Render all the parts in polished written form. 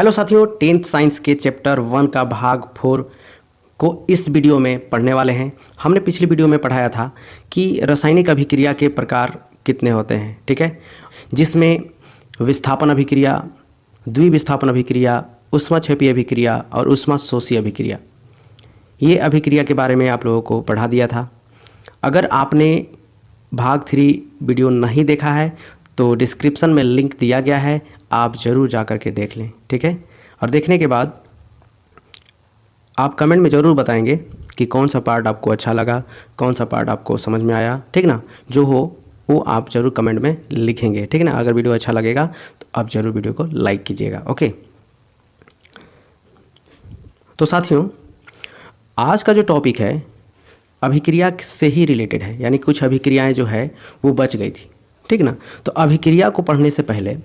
Hello साथियों, 10th science के chapter 1 का भाग 4 को इस वीडियो में पढ़ने वाले हैं। हमने पिछली वीडियो में पढ़ाया था कि रासायनिक अभिक्रिया के प्रकार कितने होते हैं, ठीक है, जिसमें विस्थापन अभिक्रिया, द्विविस्थापन अभिक्रिया, ऊष्माक्षेपीय अभिक्रिया और ऊष्माशोषी अभिक्रिया। ये अभिक्रिया के बारे में आप लोगों को पढ़ा दिया था। अगर आपने भाग 3 वीडियो नहीं देखा है तो डिस्क्रिप्शन में लिंक दिया गया है, आप ज़रूर जा कर के देख लें, ठीक है। और देखने के बाद आप कमेंट में ज़रूर बताएंगे कि कौन सा पार्ट आपको अच्छा लगा, कौन सा पार्ट आपको समझ में आया, ठीक ना। जो हो वो आप ज़रूर कमेंट में लिखेंगे, ठीक है ना। अगर वीडियो अच्छा लगेगा तो आप ज़रूर वीडियो को लाइक कीजिएगा, ओके। तो साथियों, आज का जो टॉपिक है अभिक्रिया से ही रिलेटेड है, यानी कुछ अभिक्रियाएं जो है वो बच गई थी, ठीक ना। तो अभिक्रिया को पढ़ने से पहले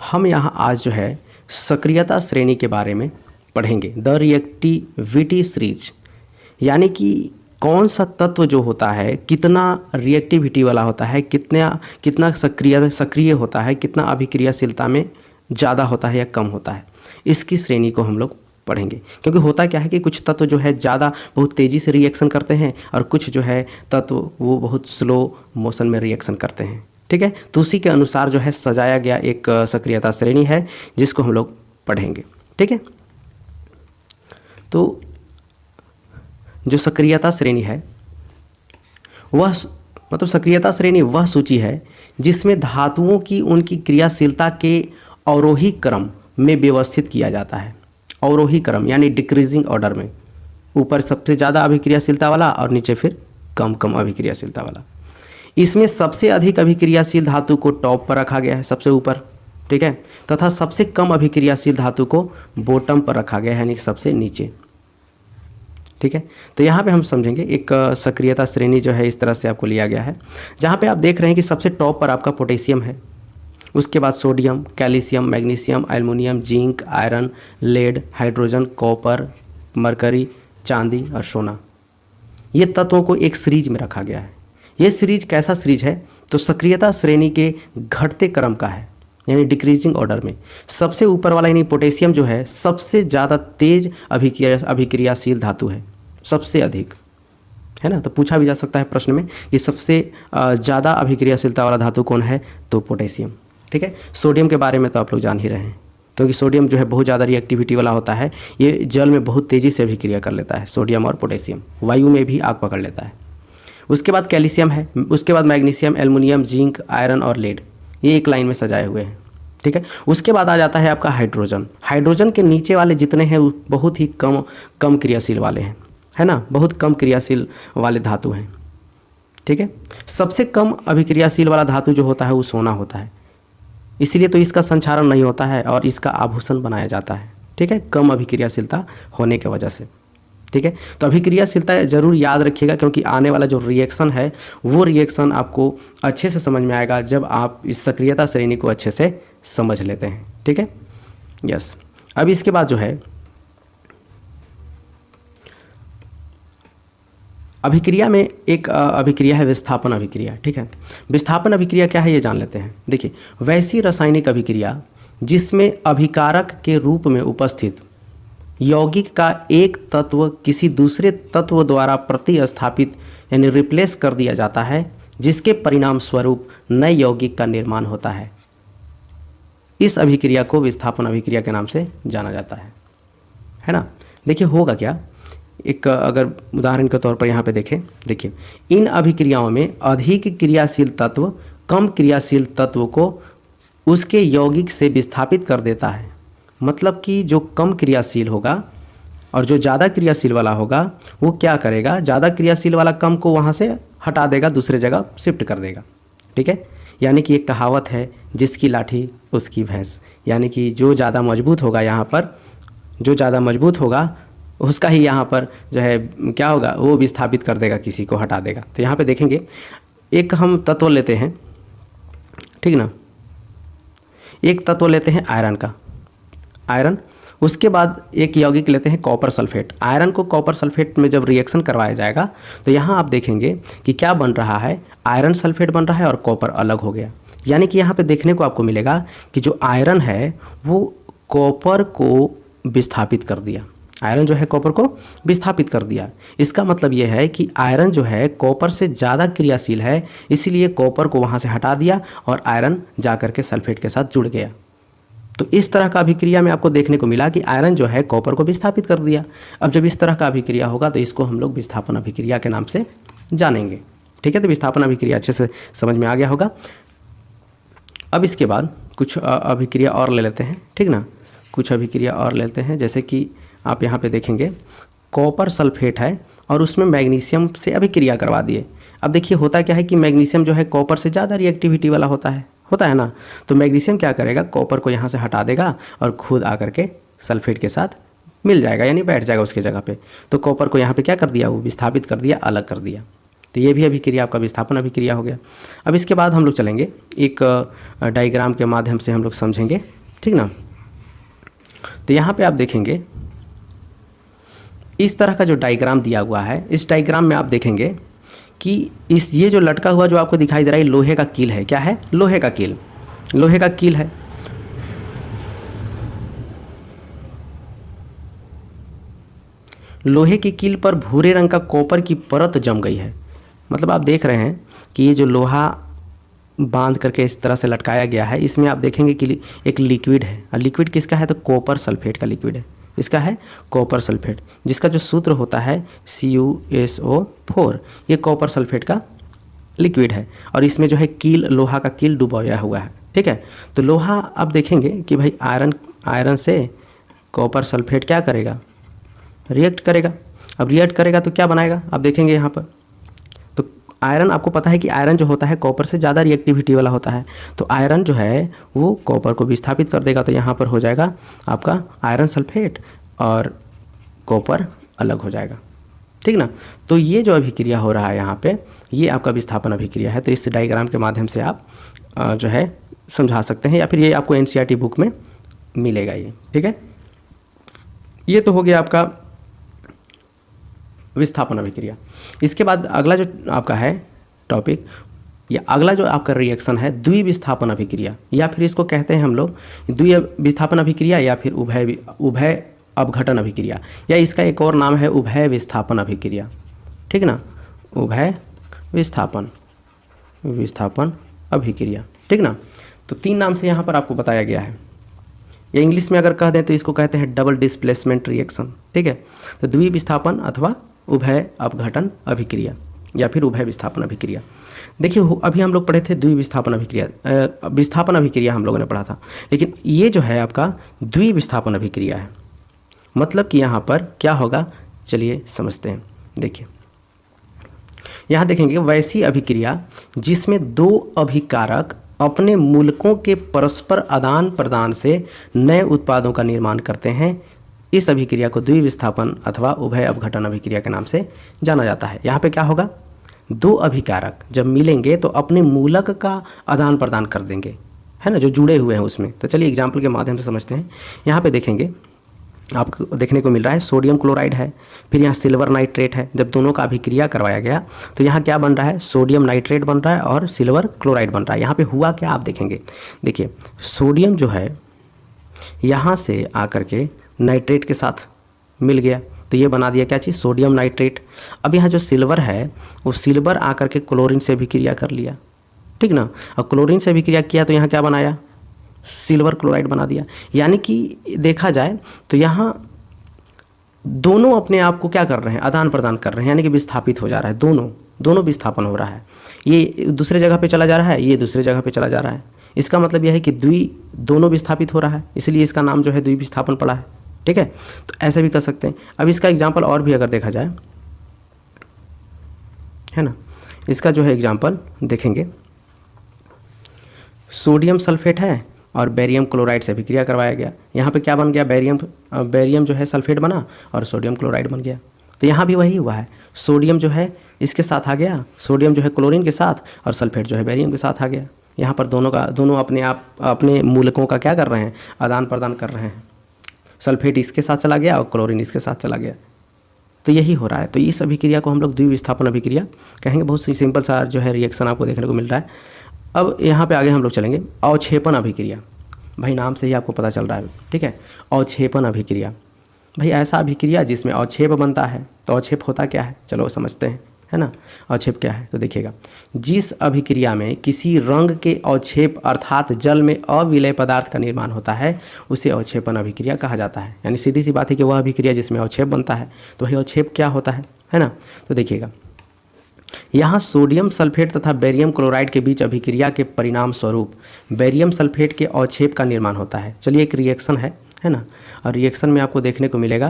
हम यहाँ आज जो है सक्रियता श्रेणी के बारे में पढ़ेंगे। द रिएक्टिविटी सीरीज, यानी कि कौन सा तत्व जो होता है कितना रिएक्टिविटी वाला होता है, कितना सक्रिय होता है, कितना अभिक्रियाशीलता में ज़्यादा होता है या कम होता है, इसकी श्रेणी को हम लोग पढ़ेंगे। क्योंकि होता क्या है कि कुछ तत्व जो है ज़्यादा बहुत तेज़ी से रिएक्शन करते हैं और कुछ जो है तत्व वो बहुत स्लो मोशन में रिएक्शन करते हैं, ठीक है। तो उसी के अनुसार जो है सजाया गया एक सक्रियता श्रेणी है जिसको हम लोग पढ़ेंगे, ठीक है। तो जो सक्रियता श्रेणी है वह सक्रियता श्रेणी वह सूची है जिसमें धातुओं की उनकी क्रियाशीलता के अवरोही क्रम में व्यवस्थित किया जाता है। अवरोही क्रम यानी डिक्रीजिंग ऑर्डर में, ऊपर सबसे ज़्यादा अभिक्रियाशीलता वाला और नीचे फिर कम अभिक्रियाशीलता वाला। इसमें सबसे अधिक अभिक्रियाशील धातु को टॉप पर रखा गया है, सबसे ऊपर, ठीक है, तथा सबसे कम अभिक्रियाशील धातु को बॉटम पर रखा गया है, यानी सबसे नीचे, ठीक है। तो यहाँ पे हम समझेंगे एक सक्रियता श्रेणी जो है इस तरह से आपको लिया गया है, जहाँ पे आप देख रहे हैं कि सबसे टॉप पर आपका पोटेशियम है, उसके बाद sodium, calcium, magnesium, aluminium, zinc, iron, lead, hydrogen, copper, mercury, चांदी और सोना। ये तत्वों को एक सीरीज में रखा गया है। ये सीरीज कैसा सीरीज है, तो सक्रियता श्रेणी के घटते क्रम का है, यानी डिक्रीजिंग ऑर्डर में। सबसे ऊपर वाला यानी पोटेशियम जो है सबसे ज़्यादा तेज अभिक्रियाशील धातु है, सबसे अधिक, है ना। तो पूछा भी जा सकता है प्रश्न में कि सबसे ज़्यादा अभिक्रियाशीलता वाला धातु कौन है, तो पोटेशियम, ठीक है। सोडियम के बारे में तो आप लोग जान ही रहे हैं, क्योंकि सोडियम जो है बहुत ज़्यादा रिएक्टिविटी वाला होता है, ये जल में बहुत तेज़ी से अभिक्रिया कर लेता है। सोडियम और पोटेशियम वायु में भी आग पकड़ लेता है। उसके बाद कैल्शियम है, उसके बाद मैग्नीशियम, एल्युमिनियम, जिंक, आयरन और लेड, ये एक लाइन में सजाए हुए हैं, ठीक है। उसके बाद आ जाता है आपका हाइड्रोजन। हाइड्रोजन के नीचे वाले जितने हैं वो बहुत ही कम क्रियाशील वाले हैं, है ना, बहुत कम क्रियाशील वाले धातु हैं, ठीक है। सबसे कम अभिक्रियाशील वाला धातु जो होता है वो सोना होता है, इसीलिए तो इसका संचारण नहीं होता है और इसका आभूषण बनाया जाता है, ठीक है, कम अभिक्रियाशीलता होने की वजह से, ठीक है। तो अभिक्रियाशीलता जरूर याद रखिएगा, क्योंकि आने वाला जो रिएक्शन है वो रिएक्शन आपको अच्छे से समझ में आएगा जब आप इस सक्रियता श्रेणी को अच्छे से समझ लेते हैं, ठीक है, यस। अब इसके बाद जो है अभिक्रिया में एक अभिक्रिया है विस्थापन अभिक्रिया, ठीक है। विस्थापन अभिक्रिया क्या है ये जान लेते हैं। देखिए, वैसी रासायनिक अभिक्रिया जिसमें अभिकारक के रूप में उपस्थित यौगिक का एक तत्व किसी दूसरे तत्व द्वारा प्रतिस्थापित यानी रिप्लेस कर दिया जाता है, जिसके परिणाम स्वरूप नए यौगिक का निर्माण होता है, इस अभिक्रिया को विस्थापन अभिक्रिया के नाम से जाना जाता है ना। देखिए होगा क्या, एक अगर उदाहरण के तौर पर यहाँ पे देखें, देखिए इन अभिक्रियाओं में अधिक क्रियाशील तत्व कम क्रियाशील तत्व को उसके यौगिक से विस्थापित कर देता है। मतलब कि जो कम क्रियाशील होगा और जो ज़्यादा क्रियाशील वाला होगा वो क्या करेगा, ज़्यादा क्रियाशील वाला कम को वहाँ से हटा देगा, दूसरे जगह शिफ्ट कर देगा, ठीक है। यानी कि एक कहावत है, जिसकी लाठी उसकी भैंस, यानी कि जो ज़्यादा मजबूत होगा यहाँ पर, जो ज़्यादा मजबूत होगा उसका ही यहाँ पर जो है क्या होगा, वो विस्थापित कर देगा, किसी को हटा देगा। तो यहाँ पे देखेंगे एक हम तत्व लेते हैं, ठीक ना, एक तत्व लेते हैं आयरन का, आयरन, उसके बाद एक यौगिक लेते हैं कॉपर सल्फेट। आयरन को कॉपर सल्फेट में जब रिएक्शन करवाया जाएगा तो यहाँ आप देखेंगे कि क्या बन रहा है, आयरन सल्फेट बन रहा है और कॉपर अलग हो गया। यानी कि यहाँ पे देखने को आपको मिलेगा कि जो आयरन है वो कॉपर को विस्थापित कर दिया। आयरन जो है कॉपर को विस्थापित कर दिया। इसका मतलब ये है कि आयरन जो है कॉपर से ज़्यादा क्रियाशील है, इसीलिए कॉपर को वहाँ से हटा दिया और आयरन जा कर के सल्फेट के साथ जुड़ गया। तो इस तरह का अभिक्रिया में आपको देखने को मिला कि आयरन जो है कॉपर को विस्थापित कर दिया। अब जब इस तरह का अभिक्रिया होगा तो इसको हम लोग विस्थापन अभिक्रिया के नाम से जानेंगे। ठीक है, तो विस्थापन अभिक्रिया अच्छे से समझ में आ गया होगा। अब इसके बाद कुछ अभिक्रिया और ले लेते हैं, ठीक ना, कुछ अभिक्रिया और लेते हैं। जैसे कि आप यहाँ पे देखेंगे कॉपर सल्फेट है और उसमें मैग्नीशियम से अभिक्रिया करवा दिए। अब देखिए होता क्या है कि मैग्नीशियम जो है कॉपर से ज़्यादा रिएक्टिविटी वाला होता है ना। तो मैग्नीशियम क्या करेगा, कॉपर को यहाँ से हटा देगा और खुद आकर के सल्फेट के साथ मिल जाएगा, यानी बैठ जाएगा उसके जगह पे। तो कॉपर को यहाँ पे क्या कर दिया, वो विस्थापित कर दिया, अलग कर दिया। तो ये भी अभिक्रिया आपका विस्थापन अभिक्रिया हो गया। अब इसके बाद हम लोग चलेंगे एक डायग्राम के माध्यम से हम लोग समझेंगे, ठीक ना। तो यहाँ पे आप देखेंगे इस तरह का जो डायग्राम दिया हुआ है, इस डायग्राम में आप देखेंगे कि ये जो लटका हुआ जो आपको दिखाई दे रहा है लोहे का कील है। क्या है, लोहे का कील, लोहे का कील है। लोहे की कील पर भूरे रंग का कॉपर की परत जम गई है। मतलब आप देख रहे हैं कि ये जो लोहा बांध करके इस तरह से लटकाया गया है, इसमें आप देखेंगे कि एक लिक्विड है। और लिक्विड किसका है, तो कॉपर सल्फेट का लिक्विड है। इसका है कॉपर सल्फेट, जिसका जो सूत्र होता है CuSO4। ये कॉपर सल्फेट का लिक्विड है और इसमें जो है कील, लोहा का कील डुबोया हुआ है। ठीक है, तो लोहा आप देखेंगे कि भाई आयरन से कॉपर सल्फेट क्या करेगा, रिएक्ट करेगा। अब रिएक्ट करेगा तो क्या बनाएगा, आप देखेंगे यहाँ पर। तो आयरन, आपको पता है कि आयरन जो होता है कॉपर से ज़्यादा रिएक्टिविटी वाला होता है। तो आयरन जो है वो कॉपर को विस्थापित कर देगा। तो यहाँ पर हो जाएगा आपका आयरन सल्फेट और कॉपर अलग हो जाएगा, ठीक ना। तो ये जो अभिक्रिया हो रहा है यहाँ पे, ये आपका विस्थापन अभिक्रिया है। तो इस डायग्राम के माध्यम से आप जो है समझा सकते हैं, या फिर ये आपको NCERT बुक में मिलेगा ये, ठीक है। ये तो हो गया आपका विस्थापन अभिक्रिया। इसके बाद अगला जो आपका है टॉपिक, या अगला जो आपका रिएक्शन है द्विविस्थापन अभिक्रिया, या फिर इसको कहते हैं हम लोग द्विविस्थापन अभिक्रिया, या फिर उभय अपघटन अभिक्रिया, या इसका एक और नाम है उभय विस्थापन अभिक्रिया, ठीक ना, उभय विस्थापन अभिक्रिया, ठीक ना। तो 3 नाम से यहाँ पर आपको बताया गया है। या इंग्लिश में अगर कह दें तो इसको कहते हैं डबल डिस्प्लेसमेंट रिएक्शन, ठीक है। तो द्विविस्थापन अथवा उभय अपघटन अभिक्रिया या फिर उभय विस्थापन अभिक्रिया। देखिए अभी हम लोग पढ़े थे द्विविस्थापन अभिक्रिया, विस्थापन अभिक्रिया हम लोगों ने पढ़ा था, लेकिन ये जो है आपका द्विविस्थापन अभिक्रिया है। मतलब कि यहाँ पर क्या होगा, चलिए समझते हैं। देखिए यहाँ देखेंगे वैसी अभिक्रिया जिसमें 2 अभिकारक अपने मूलकों के परस्पर आदान प्रदान से नए उत्पादों का निर्माण करते हैं, इस अभिक्रिया को द्विविस्थापन अथवा उभय अपघटन अभिक्रिया के नाम से जाना जाता है। यहाँ पे क्या होगा, 2 अभिकारक जब मिलेंगे तो अपने मूलक का आदान प्रदान कर देंगे, है ना, जो जुड़े हुए हैं उसमें। तो चलिए एग्जाम्पल के माध्यम से समझते हैं। यहाँ पे देखेंगे आपको देखने को मिल रहा है सोडियम क्लोराइड है, फिर यहाँ सिल्वर नाइट्रेट है। जब दोनों का अभिक्रिया करवाया गया तो यहाँ क्या बन रहा है, सोडियम नाइट्रेट बन रहा है और सिल्वर क्लोराइड बन रहा है। यहाँ पे हुआ क्या आप देखेंगे, देखिए सोडियम जो है यहाँ से आकर के नाइट्रेट के साथ मिल गया, तो ये बना दिया क्या चीज़, सोडियम नाइट्रेट। अब यहाँ जो सिल्वर है वो सिल्वर आकर के क्लोरीन से अभिक्रिया कर लिया, ठीक ना। और क्लोरीन से अभिक्रिया किया तो यहाँ क्या बनाया, सिल्वर क्लोराइड बना दिया। यानी कि देखा जाए तो यहाँ दोनों अपने आप को क्या कर रहे हैं, आदान प्रदान कर रहे हैं, यानी कि विस्थापित हो जा रहा है। दोनों विस्थापन हो रहा है। ये दूसरे जगह पे चला जा रहा है, ये दूसरे जगह पे चला जा रहा है। इसका मतलब यह है कि दोनों विस्थापित हो रहा है, इसलिए इसका नाम जो है द्विविस्थापन पड़ा है, ठीक है। तो ऐसे भी कर सकते हैं। अब इसका एग्जाम्पल और भी अगर देखा जाए, है ना, इसका जो है एग्जाम्पल देखेंगे, सोडियम सल्फेट है और बेरियम क्लोराइड से अभिक्रिया करवाया गया। यहाँ पे क्या बन गया, बेरियम जो है सल्फेट बना और सोडियम क्लोराइड बन गया। तो यहाँ भी वही हुआ है, सोडियम जो है इसके साथ आ गया, सोडियम जो है क्लोरीन के साथ, और सल्फेट जो है बेरियम के साथ आ गया। यहाँ पर दोनों अपने मूलकों का क्या कर रहे हैं, आदान प्रदान कर रहे हैं। सल्फेट इसके साथ चला गया और क्लोरीन इसके साथ चला गया, तो यही हो रहा है। तो इस अभिक्रिया को हम लोग द्विविस्थापन अभिक्रिया कहेंगे। बहुत सिंपल सा जो है रिएक्शन आपको देखने को मिल रहा है। अब यहाँ पे आगे हम लोग चलेंगे अवक्षेपण अभिक्रिया। भाई नाम से ही आपको पता चल रहा है, ठीक है। अवक्षेपण अभिक्रिया, भाई ऐसा अभिक्रिया जिसमें अवक्षेप बनता है। तो अवक्षेप होता क्या है, चलो समझते हैं, है ना। अवक्षेप क्या है, तो देखिएगा, जिस अभिक्रिया में किसी रंग के अवक्षेप अर्थात जल में अविलय पदार्थ का निर्माण होता है उसे अवक्षेपण अभिक्रिया कहा जाता है। यानी सीधी सी बात है कि वह अभिक्रिया जिसमें अवक्षेप बनता है। तो भाई अवक्षेप क्या होता है ना। तो देखिएगा, यहाँ सोडियम सल्फेट तथा बेरियम क्लोराइड के बीच अभिक्रिया के परिणाम स्वरूप बेरियम सल्फेट के अवक्षेप का निर्माण होता है। चलिए एक रिएक्शन है ना, और रिएक्शन में आपको देखने को मिलेगा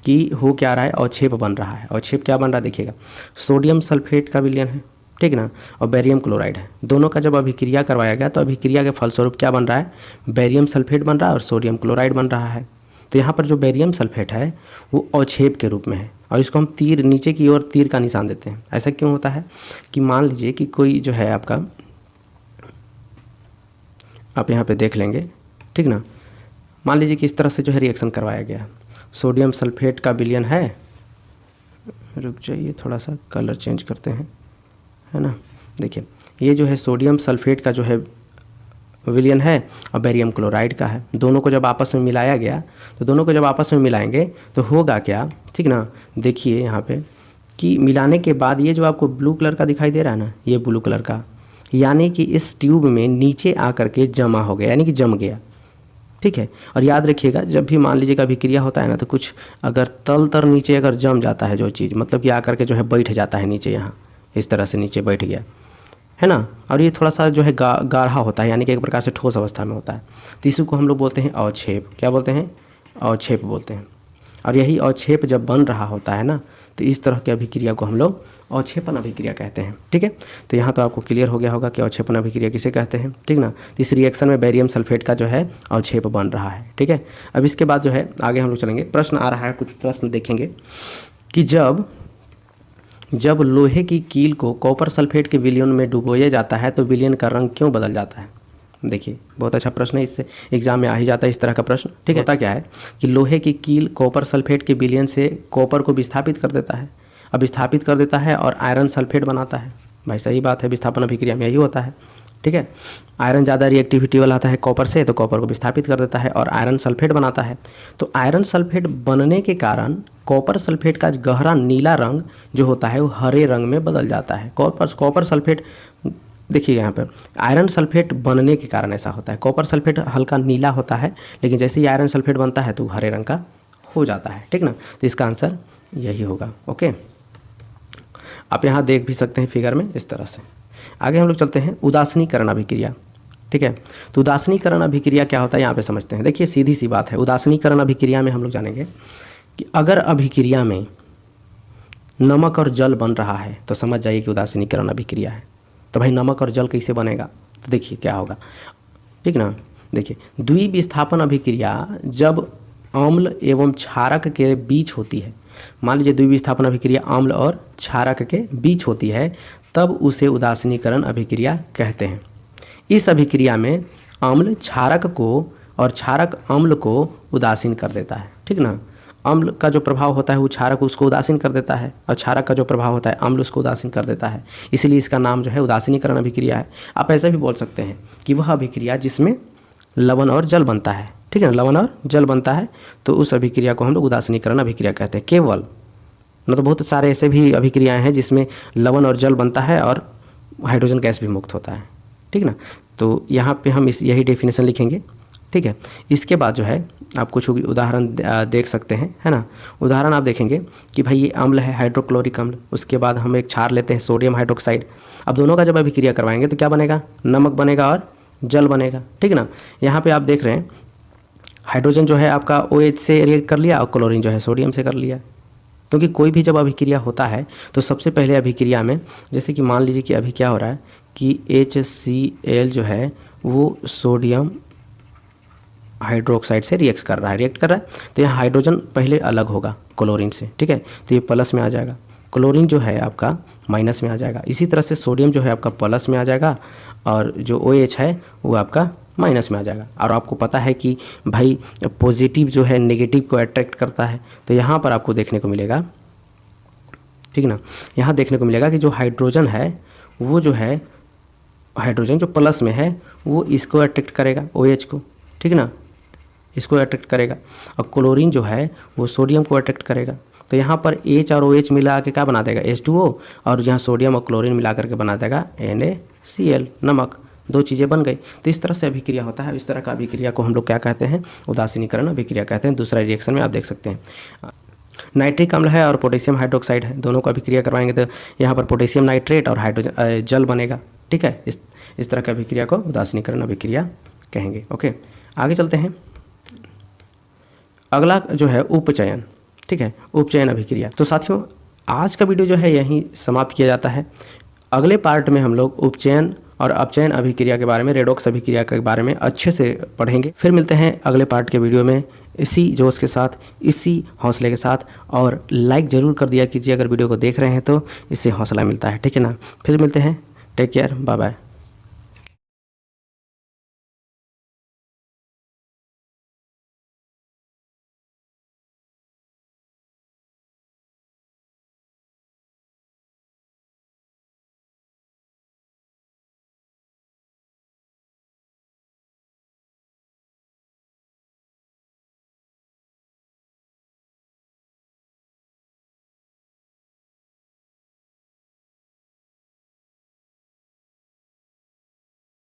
कि हो क्या रहा है, अवक्षेप बन रहा है। अवक्षेप क्या बन रहा है, देखिएगा, सोडियम सल्फेट का विलयन है, ठीक ना, और बेरियम क्लोराइड है। दोनों का जब अभिक्रिया करवाया गया तो अभिक्रिया के फलस्वरूप क्या बन रहा है, बेरियम सल्फेट बन रहा है और सोडियम क्लोराइड बन रहा है। तो यहाँ पर जो बेरियम सल्फेट है वो अवक्षेप के रूप में है, और इसको हम तीर, नीचे की ओर तीर का निशान देते हैं। ऐसा क्यों होता है कि मान लीजिए कि कोई जो है आपका, आप यहाँ पे देख लेंगे, ठीक ना, मान लीजिए कि इस तरह से जो है रिएक्शन करवाया गया, सोडियम सल्फेट का विलयन है, रुक जाइए थोड़ा सा कलर चेंज करते हैं, है ना। देखिए ये जो है सोडियम सल्फेट का जो है विलयन है और बेरियम क्लोराइड का है। दोनों को जब आपस में मिलाया गया, तो दोनों को जब आपस में मिलाएंगे तो होगा क्या, ठीक ना। देखिए यहाँ पे कि मिलाने के बाद ये जो आपको ब्लू कलर का दिखाई दे रहा है ना, ये ब्लू कलर का, यानी कि इस ट्यूब में नीचे आकर के जमा हो गया, यानी कि जम गया, ठीक है। और याद रखिएगा, जब भी मान लीजिएगा अभिक्रिया होता है ना, तो कुछ अगर तल तर नीचे अगर जम जाता है जो चीज़, मतलब कि आकर के जो है बैठ जाता है नीचे, यहाँ इस तरह से नीचे बैठ गया, है ना, और ये थोड़ा सा जो है गाढ़ा होता है, यानी कि एक प्रकार से ठोस अवस्था में होता है, तो इसी को हम लोग बोलते हैं अवक्षेप। क्या बोलते हैं, अवक्षेप बोलते हैं। और यही अवक्षेप जब बन रहा होता है ना, तो इस तरह की अभिक्रिया को हम लोग अवक्षेपण अभिक्रिया कहते हैं, ठीक है। तो यहाँ तो आपको क्लियर हो गया होगा कि अवक्षेपण अभिक्रिया किसे कहते हैं, ठीक ना। तो इस रिएक्शन में बेरियम सल्फेट का जो है अवक्षेप बन रहा है, ठीक है। अब इसके बाद जो है आगे हम लोग चलेंगे, प्रश्न आ रहा है, कुछ प्रश्न देखेंगे कि जब लोहे की कील को कॉपर सल्फेट के विलयन में डुबोया जाता है तो विलयन का रंग क्यों बदल जाता है। देखिए बहुत अच्छा प्रश्न है, इससे एग्जाम में आ ही जाता है इस तरह का प्रश्न, ठीक है। होता क्या है कि लोहे की कील कॉपर सल्फेट के विलयन से कॉपर को विस्थापित कर देता है, अब विस्थापित कर देता है और आयरन सल्फेट बनाता है। भाई सही बात है, विस्थापन अभिक्रिया में यही होता है, ठीक है। आयरन ज़्यादा रिएक्टिविटी वाला आता है कॉपर से, तो कॉपर को विस्थापित कर देता है और आयरन सल्फेट बनाता है। तो आयरन सल्फेट बनने के कारण कॉपर सल्फेट का गहरा नीला रंग जो होता है वो हरे रंग में बदल जाता है। कॉपर सल्फेट, देखिए यहाँ पर आयरन सल्फेट बनने के कारण ऐसा होता है। कॉपर सल्फेट हल्का नीला होता है, लेकिन जैसे ही आयरन सल्फेट बनता है तो हरे रंग का हो जाता है, ठीक ना। तो इसका आंसर यही होगा, ओके। आप यहाँ देख भी सकते हैं फिगर में इस तरह से। आगे हम लोग चलते हैं उदासीनीकरण अभिक्रिया, ठीक है। तो उदासीनीकरण अभिक्रिया क्या होता है यहाँ पे समझते हैं। देखिए सीधी सी बात है, उदासीनीकरण अभिक्रिया में हम लोग जानेंगे कि अगर अभिक्रिया में नमक और जल बन रहा है तो समझ जाइए कि उदासीनीकरण अभिक्रिया है। तो भाई नमक और जल कैसे बनेगा, तो देखिए क्या होगा, ठीक ना। देखिए द्विविस्थापन अभिक्रिया जब अम्ल एवं क्षारक के बीच होती है, मान लीजिए द्विविस्थापन अभिक्रिया अम्ल और क्षारक के बीच होती है, तब उसे उदासीनीकरण अभिक्रिया कहते हैं। इस अभिक्रिया में अम्ल क्षारक को और क्षारक अम्ल को उदासीन कर देता है, ठीक ना। अम्ल का जो प्रभाव होता है वो क्षारक उसको उदासीन कर देता है, और क्षारक का जो प्रभाव होता है अम्ल उसको उदासीन कर देता है। इसलिए इसका नाम जो है उदासीनीकरण अभिक्रिया है। आप ऐसा भी बोल सकते हैं कि वह अभिक्रिया जिसमें लवण और जल बनता है, ठीक है ना, लवण और जल बनता है, तो उस अभिक्रिया को हम लोग उदासीनीकरण अभिक्रिया कहते हैं। केवल न तो बहुत सारे ऐसे भी अभिक्रियाएं हैं जिसमें लवण और जल बनता है और हाइड्रोजन गैस भी मुक्त होता है, ठीक ना। तो यहाँ पे हम यही डेफिनेशन लिखेंगे, ठीक है। इसके बाद जो है आप कुछ उदाहरण देख सकते हैं, है ना। उदाहरण आप देखेंगे कि भाई ये अम्ल है हाइड्रोक्लोरिक अम्ल, उसके बाद हम एक क्षार लेते हैं सोडियम हाइड्रोक्साइड। अब दोनों का जब अभिक्रिया करवाएंगे तो क्या बनेगा, नमक बनेगा और जल बनेगा, ठीक ना। यहाँ पे आप देख रहे हैं हाइड्रोजन जो है आपका OH से रिएक्ट कर लिया और क्लोरीन जो है सोडियम से कर लिया। क्योंकि कोई भी जब अभिक्रिया होता है तो सबसे पहले अभिक्रिया में, जैसे कि मान लीजिए कि अभी क्या हो रहा है कि HCl जो है वो सोडियम हाइड्रोक्साइड से रिएक्ट कर रहा है, तो यहाँ हाइड्रोजन पहले अलग होगा क्लोरीन से, ठीक है। तो ये प्लस में आ जाएगा, क्लोरीन जो है आपका माइनस में आ जाएगा। इसी तरह से सोडियम जो है आपका प्लस में आ जाएगा और जो OH है वो आपका माइनस में आ जाएगा। और आपको पता है कि भाई पॉजिटिव जो है नेगेटिव को अट्रैक्ट करता है, तो यहाँ पर आपको देखने को मिलेगा, ठीक ना, यहाँ देखने को मिलेगा कि जो हाइड्रोजन है वो जो है हाइड्रोजन जो प्लस में है वो इसको अट्रैक्ट करेगा OH को, ठीक ना, इसको अट्रैक्ट करेगा। और क्लोरीन जो है वो सोडियम को अट्रैक्ट करेगा। तो यहाँ पर H और OH मिला के क्या बना देगा, H2O, और यहाँ सोडियम और क्लोरीन मिला करके बना देगा NaCl, नमक। दो चीज़ें बन गई। तो इस तरह से अभिक्रिया होता है। इस तरह का अभिक्रिया को हम लोग क्या कहते हैं, उदासीनीकरण अभिक्रिया कहते हैं। दूसरा रिएक्शन में आप देख सकते हैं नाइट्रिक अम्ल है और पोटेशियम हाइड्रोक्साइड है, दोनों को अभिक्रिया करवाएंगे तो यहाँ पर पोटेशियम नाइट्रेट और हाइड्रोजन जल बनेगा। ठीक है, इस तरह की अभिक्रिया को उदासीनीकरण अभिक्रिया कहेंगे। ओके, आगे चलते हैं। अगला जो है उपचयन। ठीक है, उपचयन अभिक्रिया। तो साथियों आज का वीडियो जो है यहीं समाप्त किया जाता है। अगले पार्ट में हम लोग उपचयन और अपचयन अभिक्रिया के बारे में, रेडॉक्स अभिक्रिया के बारे में अच्छे से पढ़ेंगे। फिर मिलते हैं अगले पार्ट के वीडियो में इसी जोश के साथ, इसी हौसले के साथ। और लाइक ज़रूर कर दिया कीजिए अगर वीडियो को देख रहे हैं तो, इससे हौसला मिलता है। ठीक है ना, फिर मिलते हैं। Take care, bye bye.